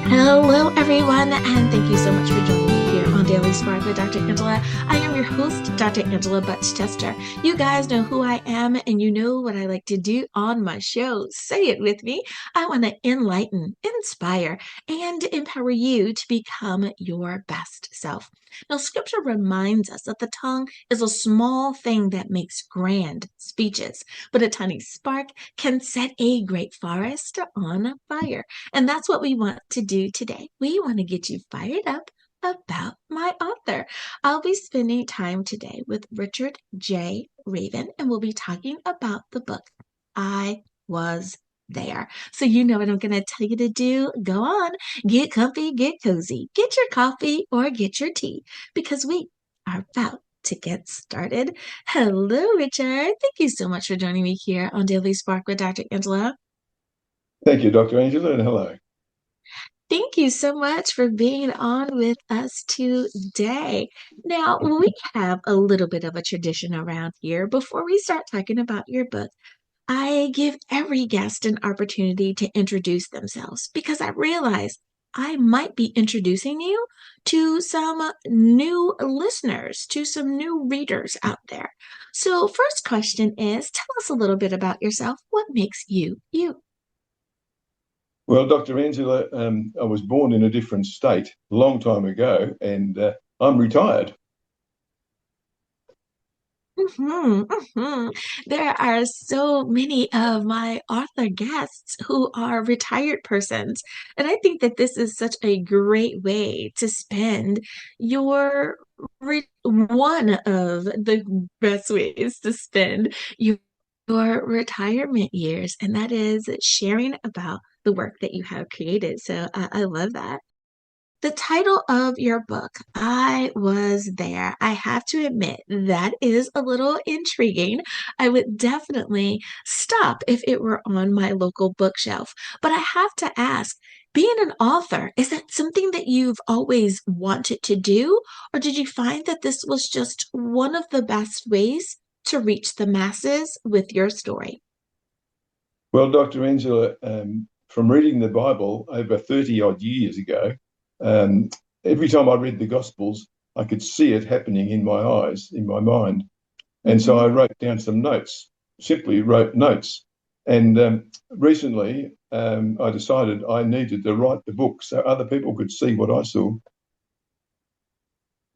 Hello, everyone, and thank you so much for joining me here on Daily Spark with Dr. Angela. I am your host, Dr. Angela Butts Tester. You guys know who I am, and you know what I like to do on my show. Say it with me. I want to enlighten, inspire, and empower you to become your best self. Now, scripture reminds us that the tongue is a small thing that makes grand speeches, but a tiny spark can set a great forest on fire. And that's what we want to do today. We want to get you fired up about my author. I'll be spending time today with Richard J. Raven, and we'll be talking about the book, I Was There. So you know what I'm going to tell you to do. Go on, get comfy, get cozy, get your coffee or get your tea, because we are about to get started. Hello, Richard. Thank you so much for joining me here on Daily Spark with Dr. Angela. Thank you, Dr. Angela, and hello. Thank you so much for being on with us today. Now, we have a little bit of a tradition around here. Before we start talking about your book, I give every guest an opportunity to introduce themselves because I realize I might be introducing you to some new listeners, to some new readers out there. So, first question is, tell us a little bit about yourself. What makes you you? Well, Dr. Angela, I was born in a different state a long time ago, and I'm retired. There are so many of my author guests who are retired persons, and I think that this is such a great way to spend one of the best ways to spend your retirement years, and that is sharing about the work that you have created. So I love that. The title of your book, I Was There. I have to admit, that is a little intriguing. I would definitely stop if it were on my local bookshelf. But I have to ask, being an author, is that something that you've always wanted to do? Or did you find that this was just one of the best ways to reach the masses with your story? Well, Dr. Angela, from reading the Bible over 30 odd years ago, um, every time I read the Gospels, I could see it happening in my eyes, in my mind. And so I Mhm. wrote down some notes, simply wrote notes. And recently, I decided I needed to write the book so other people could see what I saw.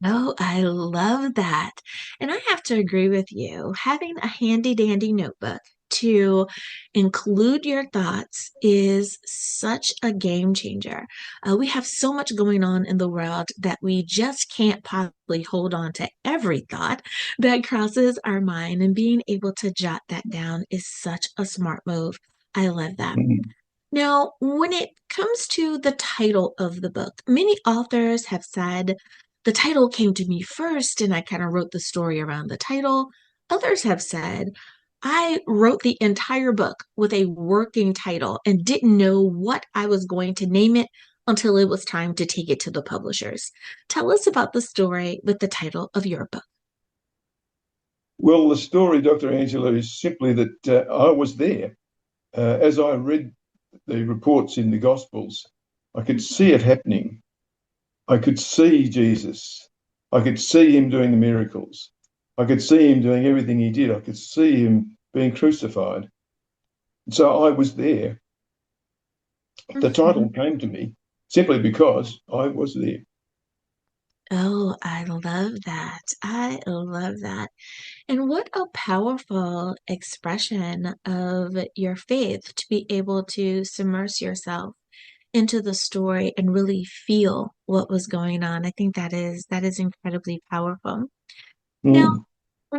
Oh, I love that. And I have to agree with you. Having a handy dandy notebook to include your thoughts is such a game changer. We have so much going on in the world that we just can't possibly hold on to every thought that crosses our mind, and being able to jot that down is such a smart move. I love that. Mhm. Now, when it comes to the title of the book, many authors have said the title came to me first and I kind of wrote the story around the title. Others have said I wrote the entire book with a working title and didn't know what I was going to name it until it was time to take it to the publishers. Tell us about the story with the title of your book. Well, the story, Dr. Angela, is simply that I was there. As I read the reports in the Gospels, I could see it happening. I could see Jesus. I could see him doing the miracles. I could see him doing everything he did. I could see him being crucified. So I was there. The title Mhm. came to me simply because I was there. Oh, I love that. I love that. And what a powerful expression of your faith to be able to submerge yourself into the story and really feel what was going on. I think that is incredibly powerful. Now, Mm.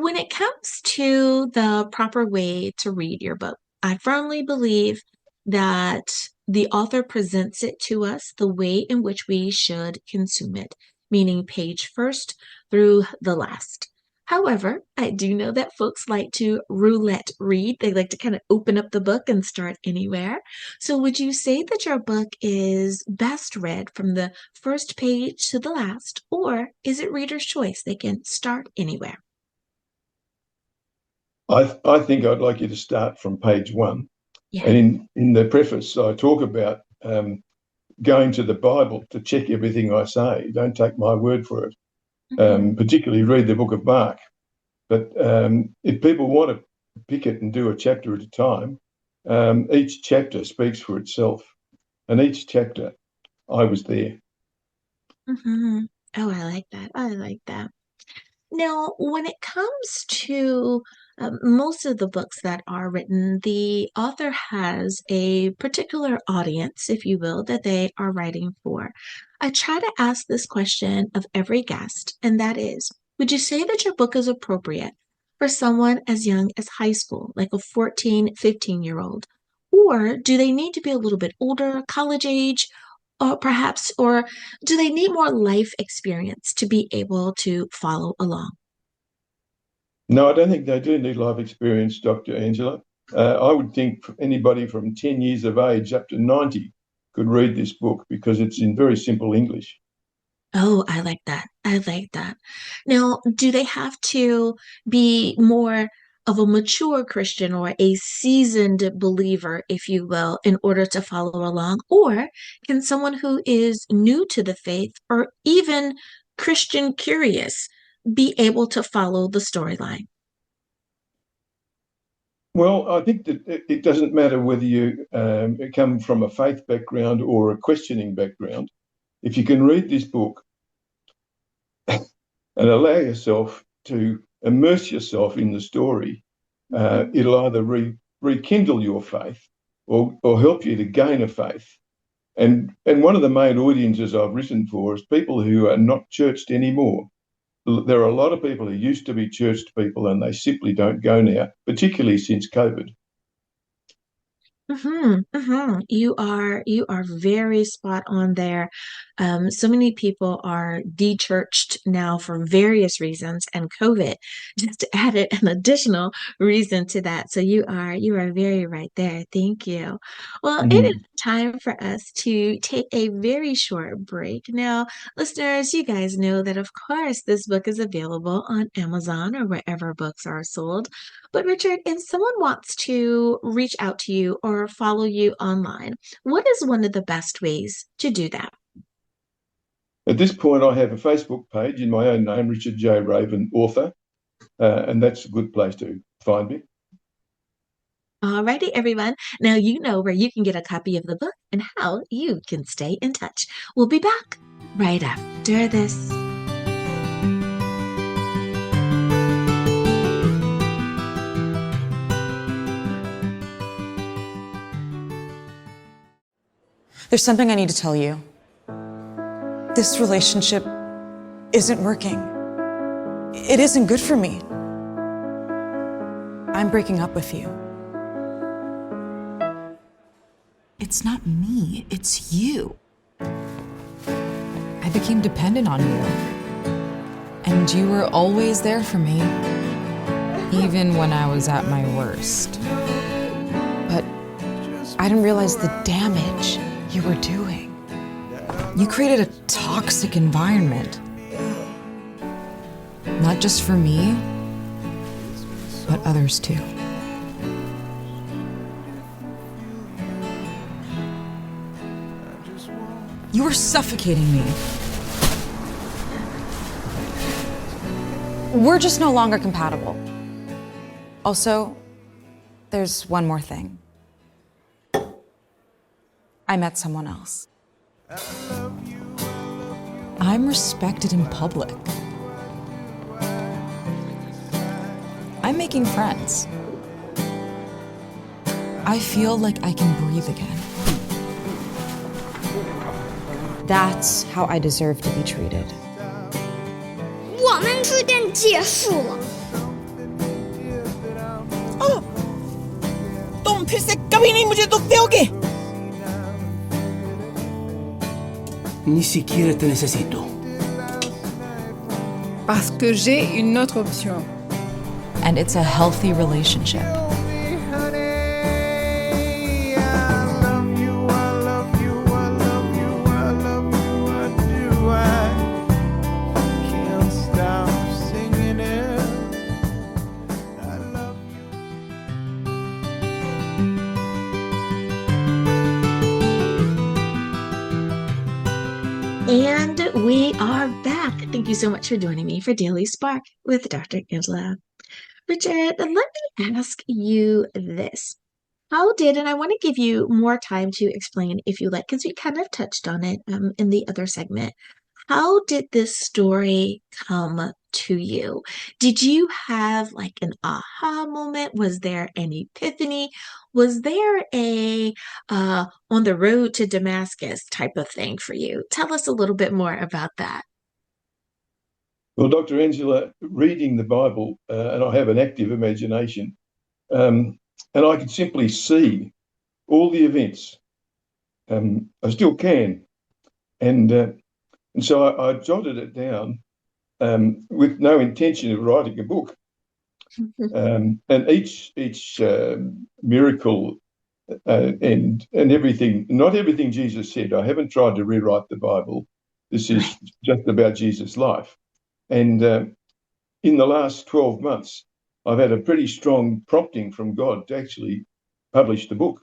when it comes to the proper way to read your book, I firmly believe that the author presents it to us the way in which we should consume it, meaning page first through the last. However, I do know that folks like to roulette read. They like to kind of open up the book and start anywhere. So, would you say that your book is best read from the first page to the last, or is it reader's choice? They can start anywhere. I think I'd like you to start from page one. Yeah. And in the preface, I talk about going to the Bible to check everything I say. Don't take my word for it. Mhm. Particularly read the book of Mark. But if people want to pick it and do a chapter at a time, each chapter speaks for itself. And each chapter, I was there. Mhm. Oh, I like that. I like that. Now, when it comes to most of the books that are written, the author has a particular audience, if you will, that they are writing for. I try to ask this question of every guest, and that is, would you say that your book is appropriate for someone as young as high school, like a 14, 15-year-old? Or do they need to be a little bit older, college age, or perhaps, or do they need more life experience to be able to follow along? No, I don't think they do need life experience, Dr. Angela. I would think anybody from 10 years of age up to 90 could read this book because it's in very simple English. Oh, I like that. I like that. Now, do they have to be more of a mature Christian or a seasoned believer, if you will, in order to follow along? Or can someone who is new to the faith or even Christian curious be able to follow the storyline? Well, I think that it doesn't matter whether you come from a faith background or a questioning background. If you can read this book and allow yourself to immerse yourself in the story, Mhm. it'll either rekindle your faith or help you to gain a faith. And one of the main audiences I've written for is people who are not churched anymore. There are a lot of people who used to be churched people and they simply don't go now, particularly since COVID. You are very spot on there. So many people are de-churched now for various reasons, and COVID just added an additional reason to that. So you are very right there. Thank you. Well, it is Mm. time for us to take a very short break. Now, listeners, you guys know that of course this book is available on Amazon or wherever books are sold. But Richard, if someone wants to reach out to you or follow you online, what is one of the best ways to do that? At this point, I have a Facebook page in my own name, Richard J. Raven, author, and that's a good place to find me. Alrighty, everyone. Now you know where you can get a copy of the book and how you can stay in touch. We'll be back right after this. There's something I need to tell you. This relationship isn't working. It isn't good for me. I'm breaking up with you. It's not me, it's you. I became dependent on you. And you were always there for me, even when I was at my worst. But I didn't realize the damage you were doing. You created a toxic environment. Not just for me, but others too. You were suffocating me. We're just no longer compatible. Also, there's one more thing. I met someone else. I'm respected in public. I'm making friends. I feel like I can breathe again. That's how I deserve to be treated. 我们之间结束了。 तुम फिर से कभी नहीं मुझे दुख दोगे। Ni siquiera te necesito. Parce que j'ai une autre option. And it's a healthy relationship. And we are back. Thank you so much for joining me for Daily Spark with Dr. Angela. Richard, let me ask you this. How did, and I want to give you more time to explain if you like, because we kind of touched on it in the other segment. How did this story come to you? Did you have like an aha moment? Was there an epiphany? Was there a on the road to Damascus type of thing for you? Tell us a little bit more about that. Well, Dr. Angela, reading the Bible, and I have an active imagination, um, and I can simply see all the events. I still can, and so I jotted it down with no intention of writing a book. And each miracle and everything, not everything Jesus said. I haven't tried to rewrite the Bible. This is just about Jesus' life. And in the last 12 months, I've had a pretty strong prompting from God to actually publish the book.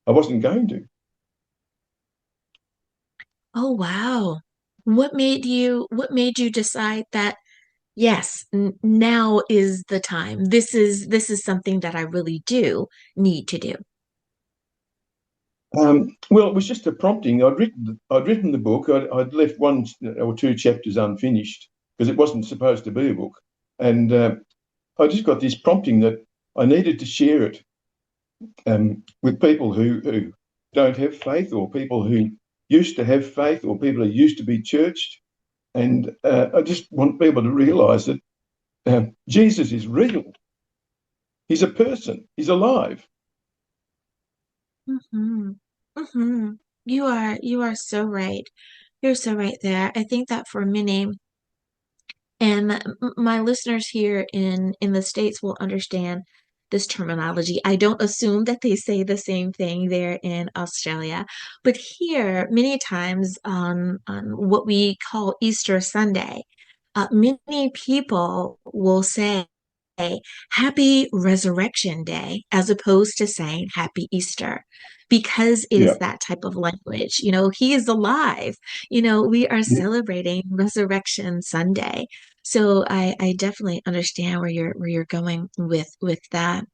I wasn't going to. Oh, wow. What made you decide that yes, now is the time. This is something that I really do need to do. Well, it was just a prompting. I'd written the book. I'd left one or two chapters unfinished because it wasn't supposed to be a book, and I just got this prompting that I needed to share it with people who don't have faith, or people who used to have faith, or people who used to be churched, and I just want people to realise that Jesus is real. He's a person. He's alive. Hmm. Hmm. You are so right. You're so right there. I think that for many, and my listeners here in the States will understand this terminology. I don't assume that they say the same thing there in Australia, but here, many times on what we call Easter Sunday, many people will say Happy Resurrection Day as opposed to saying Happy Easter because it Yeah. is that type of language. He is alive. We are Yeah. celebrating Resurrection Sunday. So I definitely understand where you're going with that.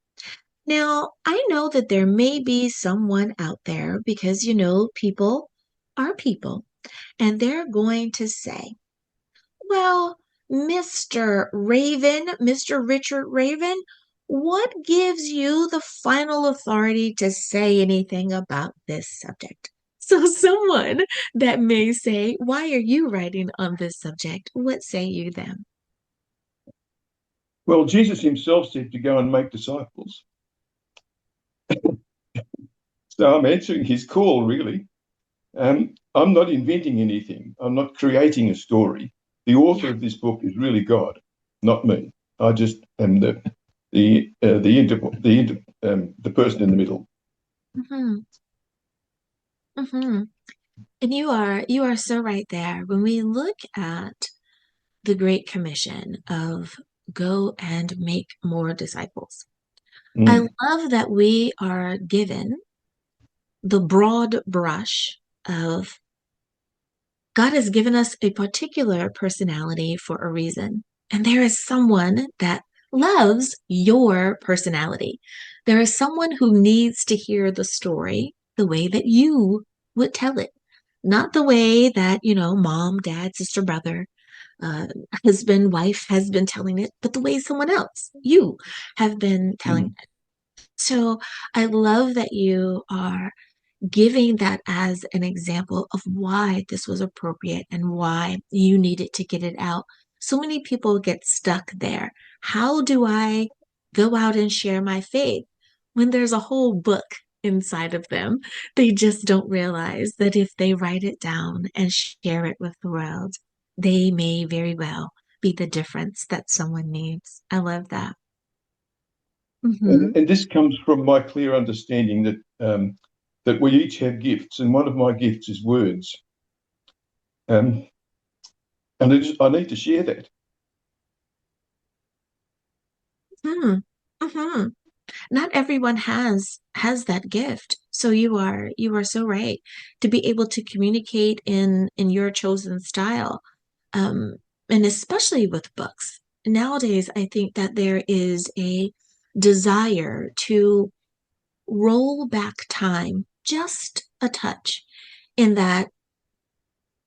Now, I know that there may be someone out there because people are people, and they're going to say, well, Mr. Raven, Mr. Richard Raven, what gives you the final authority to say anything about this subject? So, someone that may say, why are you writing on this subject? What say you then? Well, Jesus himself said to go and make disciples. So I'm answering his call, really. I'm not inventing anything. I'm not creating a story. The author Yeah. of this book is really God, not me. I just am the person in the middle. Hmm. Hmm. And you are so right there. When we look at the Great Commission of go and make more disciples, I Mm, love that we are given the broad brush of God has given us a particular personality for a reason. And there is someone that loves your personality. There is someone who needs to hear the story the way that you would tell it, not the way that, mom, dad, sister, brother, uh, husband, wife has been telling it, but the way someone else, you, have been telling mm. it. So I love that you are giving that as an example of why this was appropriate and why you needed to get it out. So many people get stuck there. How do I go out and share my faith when there's a whole book inside of them? They just don't realize that if they write it down and share it with the world, they may very well be the difference that someone needs. I love that. And, Hmm. and this comes from my clear understanding that we each have gifts, and one of my gifts is words. Um, and I need to share that. Hmm. Hmm. Not everyone has that gift. So you are so right to be able to communicate in your chosen style, um, and especially with books. Nowadays, I think that there is a desire to roll back time just a touch in that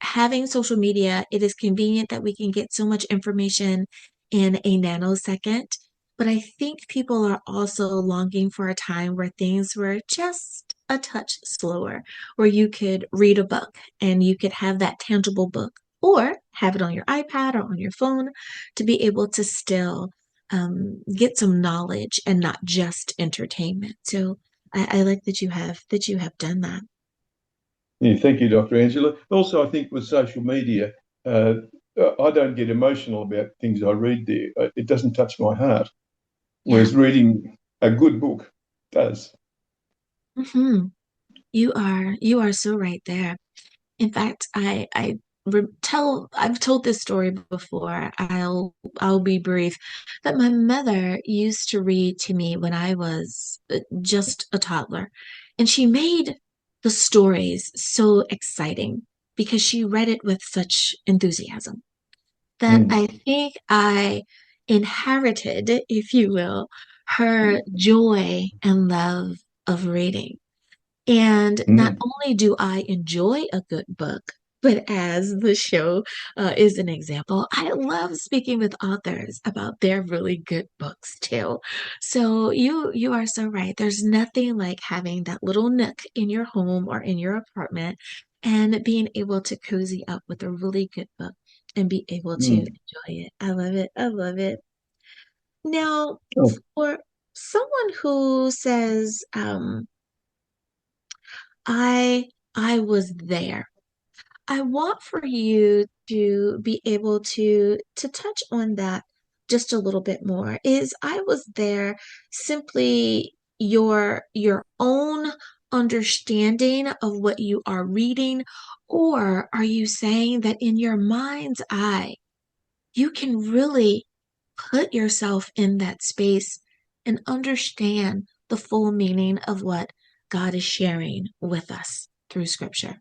having social media, it is convenient that we can get so much information in a nanosecond. But I think people are also longing for a time where things were just a touch slower, where you could read a book and you could have that tangible book or have it on your iPad or on your phone to be able to still get some knowledge and not just entertainment. So I like that you have done that. Yeah, thank you, Dr. Angela. Also, I think with social media, uh, I don't get emotional about things I read there. It doesn't touch my heart, Yeah. whereas reading a good book does. Hmm. You are so right there. In fact, I've told this story before. I'll be brief. That my mother used to read to me when I was just a toddler, and she made the stories so exciting because she read it with such enthusiasm that Mm, I think I inherited, if you will, her joy and love of reading. And not mm. only do I enjoy a good book, but as the show is an example, I love speaking with authors about their really good books too. So you are so right. There's nothing like having that little nook in your home or in your apartment and being able to cozy up with a really good book and be able to Mm. enjoy it. I love it. I love it. Now, Oh, for someone who says, I I was there. I want for you to be able to touch on that just a little bit more. Is I was there simply your own understanding of what you are reading, or are you saying that in your mind's eye, you can really put yourself in that space and understand the full meaning of what God is sharing with us through Scripture?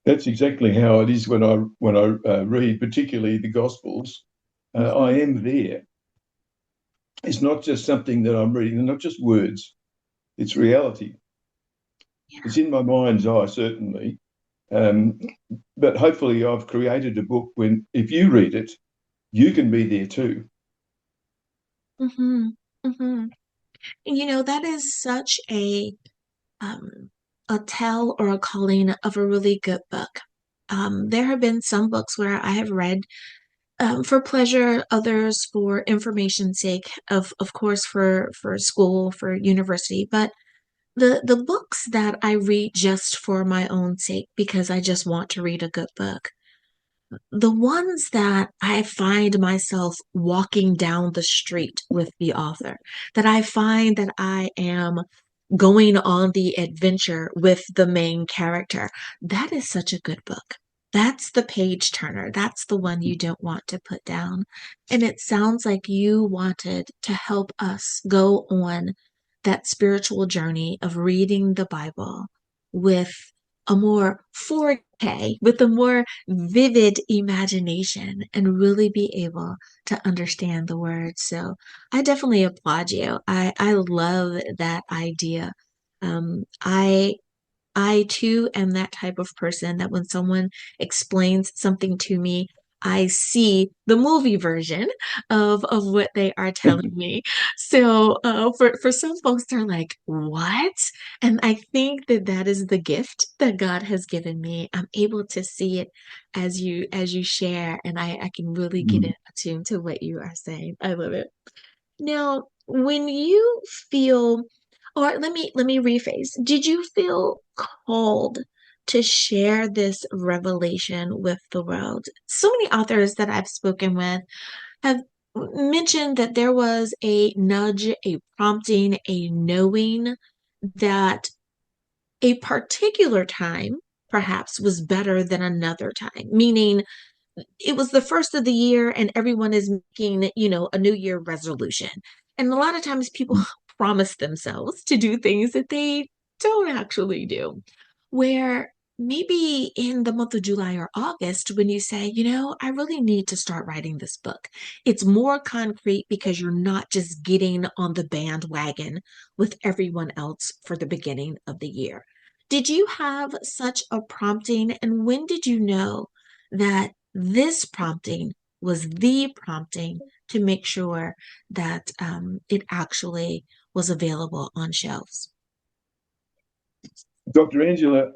that's exactly how it is when I read, particularly the Gospels. I Hmm. am there. It's not just something that I'm reading. They're not just words. It's reality. Yeah. It's in my mind's eye, certainly. Um, but hopefully, I've created a book when, if you read it, you can be there too. Hmm. Hmm. And that is such um, a tell or a calling of a really good book. There have been some books where I have read for pleasure, others for information's sake, of course for school, for university. But the books that I read just for my own sake, because I just want to read a good book, the ones that I find myself walking down the street with the author, that I find that I am going on the adventure with the main character, that is such a good book. That's the page turner. That's the one you don't want to put down. And it sounds like you wanted to help us go on that spiritual journey of reading the Bible with a more 4K, with a more vivid imagination, and really be able to understand the words. So I definitely applaud you. I love that idea. I too am that type of person that when someone explains something to me, I see the movie version of what they are telling me. So for some folks, they're like, "What?" And I think that that is the gift that God has given me. I'm able to see it as you share, and I can really get in tune to what you are saying. I love it. Now, when you feel, or let me rephrase, did you feel called to share this revelation with the world? So many authors that I've spoken with have mentioned that there was a nudge, a prompting, a knowing that a particular time perhaps was better than another time, meaning it was the first of the year and everyone is making, a new year resolution. And a lot of times people promise themselves to do things that they don't actually do. Where maybe in the month of July or August, when you say, I really need to start writing this book, it's more concrete because you're not just getting on the bandwagon with everyone else for the beginning of the year. Did you have such a prompting, and when did you know that this prompting was the prompting to make sure that it actually was available on shelves? Dr. Angela,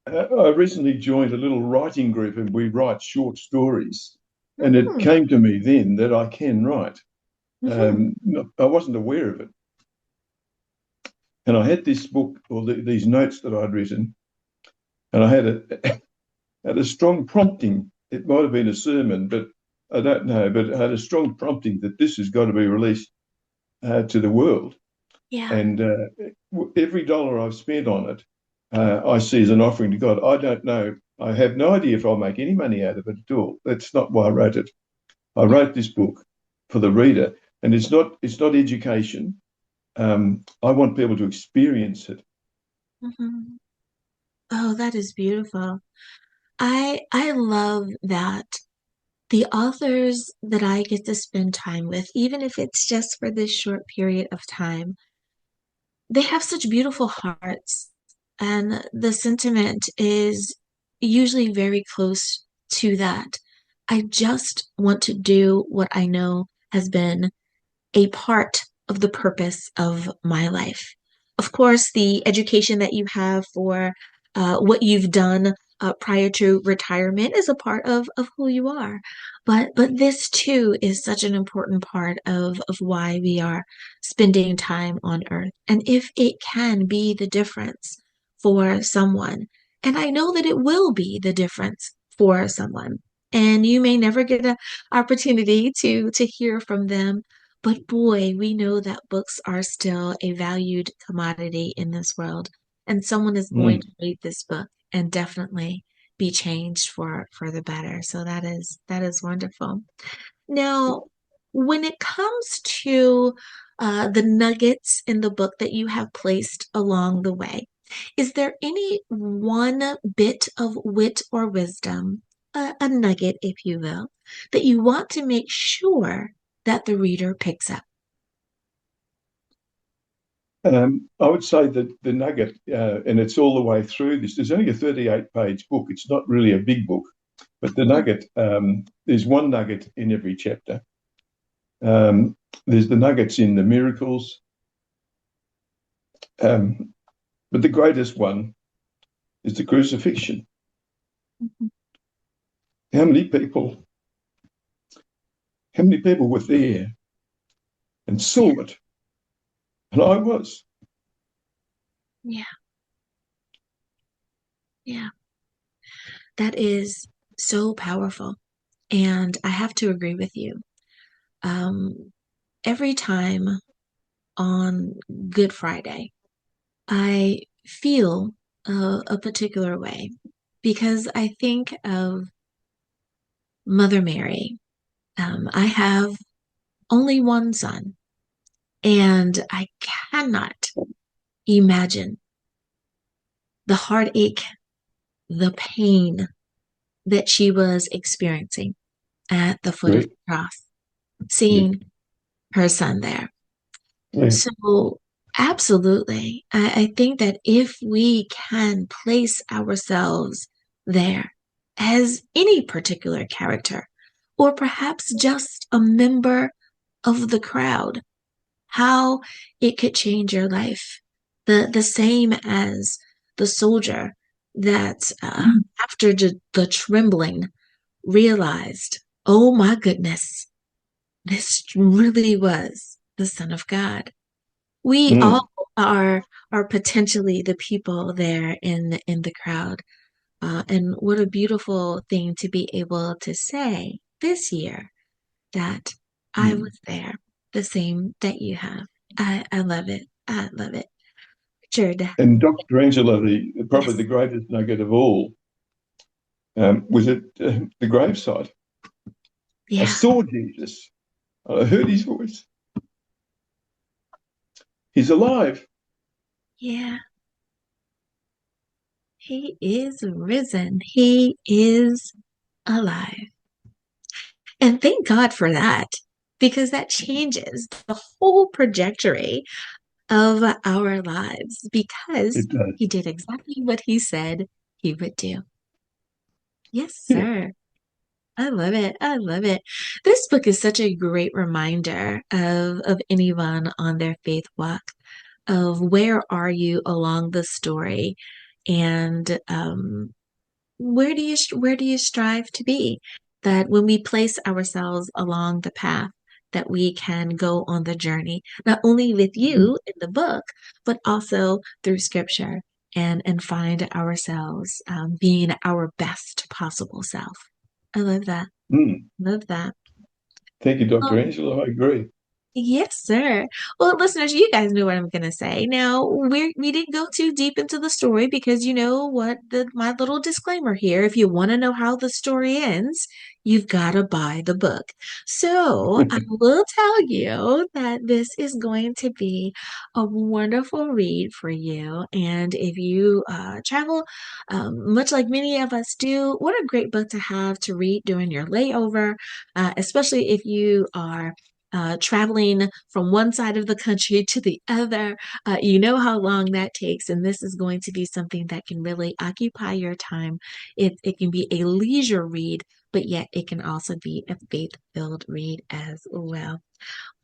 I recently joined a little writing group and we write short stories. And it Mhm, came to me then that I can write. mhm. I wasn't aware of it. And I had this book or these notes that I'd written, and I had a strong prompting. It might have been a sermon, but I don't know. But I had a strong prompting that this has got to be released to the world. Yeah. And every dollar I've spent on it, I see as an offering to God. I don't know. I have no idea if I'll make any money out of it at all. That's not why I wrote it. I wrote this book for the reader, and it's not education. I want people to experience it. Mhm. Oh, that is beautiful. I love that the authors that I get to spend time with, even if it's just for this short period of time, they have such beautiful hearts, and the sentiment is usually very close to that. I just want to do what I know has been a part of the purpose of my life. Of course, the education that you have for what you've done prior to retirement is a part of who you are. But this too is such an important part of why we are spending time on earth. And if it can be the difference for someone, and I know that it will be the difference for someone, and you may never get an opportunity to hear from them, but boy, we know that books are still a valued commodity in this world, and someone is going Mm. to read this book and definitely be changed for the better. So that is wonderful. Now, when it comes to the nuggets in the book that you have placed along the way, is there any one bit of wit or wisdom, a nugget, if you will, that you want to make sure that the reader picks up? I would say that the nugget, and it's all the way through this, there's only a 38-page book. It's not really a big book, but the nugget, there's one nugget in every chapter. There's the nuggets in the miracles, but the greatest one is the crucifixion. Mhm. How many people, how many people were there and Yeah, saw it? And I was. yeah, yeah. That is so powerful. And I have to agree with you. Um, every time on Good Friday, I feel a particular way because I think of Mother Mary. I have only one son, and I cannot imagine the heartache, the pain that she was experiencing at the foot of Correct. the cross, Yeah. seeing her son there. Yeah. So, absolutely. I think that if we can place ourselves there as any particular character, or perhaps just a member of the crowd, how it could change your life. The same as the soldier that after the trembling realized, oh my goodness, this really was the Son of God. We all Mm. are potentially the people there in the crowd. And what a beautiful thing to be able to say this year that I Mm. was there, the same that you have. I love it. I love it. Richard, And Dr. Angela, probably yes. the greatest nugget of all was at the gravesite. I Yeah. saw Jesus. I heard his voice. He's alive. Yeah, he is risen. He is alive. And thank God for that, because that changes the whole trajectory of our lives because It does. he did exactly what he said he would do. Yes, Yeah. sir. I love it. I love it. This book is such a great reminder of anyone on their faith walk of where are you along the story and where do you strive to be? That when we place ourselves along the path, that we can go on the journey, not only with you in the book, but also through scripture and find ourselves being our best possible self. I love that. Mm. Love that. Thank you, Dr. Well, Angela. I agree. yes, sir. Well, listeners, you guys know what I'm gonna say. Now, we didn't go too deep into the story because you know what my little disclaimer here. If you want to know how the story ends, you've got to buy the book. So I will tell you that this is going to be a wonderful read for you. And if you travel, much like many of us do, what a great book to have to read during your layover, especially if you are traveling from one side of the country to the other. You know how long that takes, and this is going to be something that can really occupy your time. It can be a leisure read, but yet it can also be a faith-filled read as well.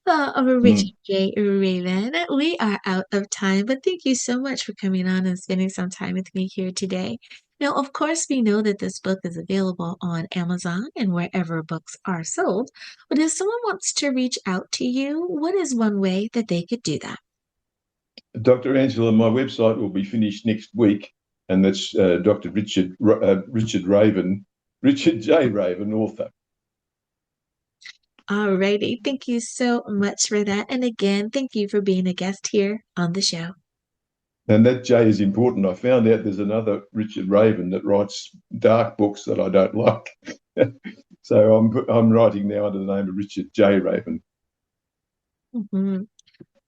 Well, Richard Mm. J. Raven, we are out of time, but thank you so much for coming on and spending some time with me here today. Now, of course, we know that this book is available on Amazon and wherever books are sold, but if someone wants to reach out to you, what is one way that they could do that? Dr. Angela, my website will be finished next week, and that's Dr. Richard Raven, Richard J. Raven, author. Alrighty, thank you so much for that. And again, thank you for being a guest here on the show. And that J is important. I found out there's another Richard Raven that writes dark books that I don't like. So I'm writing now under the name of Richard J. Raven. Mhm.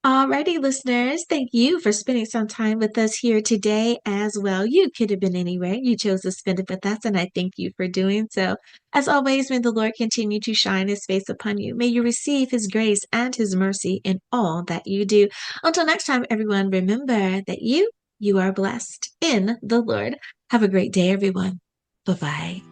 Alrighty, listeners, thank you for spending some time with us here today as well. You could have been anywhere. You chose to spend it with us, and I thank you for doing so. As always, may the Lord continue to shine his face upon you. May you receive his grace and his mercy in all that you do. Until next time, everyone, remember that you are blessed in the Lord. Have a great day, everyone. Bye-bye.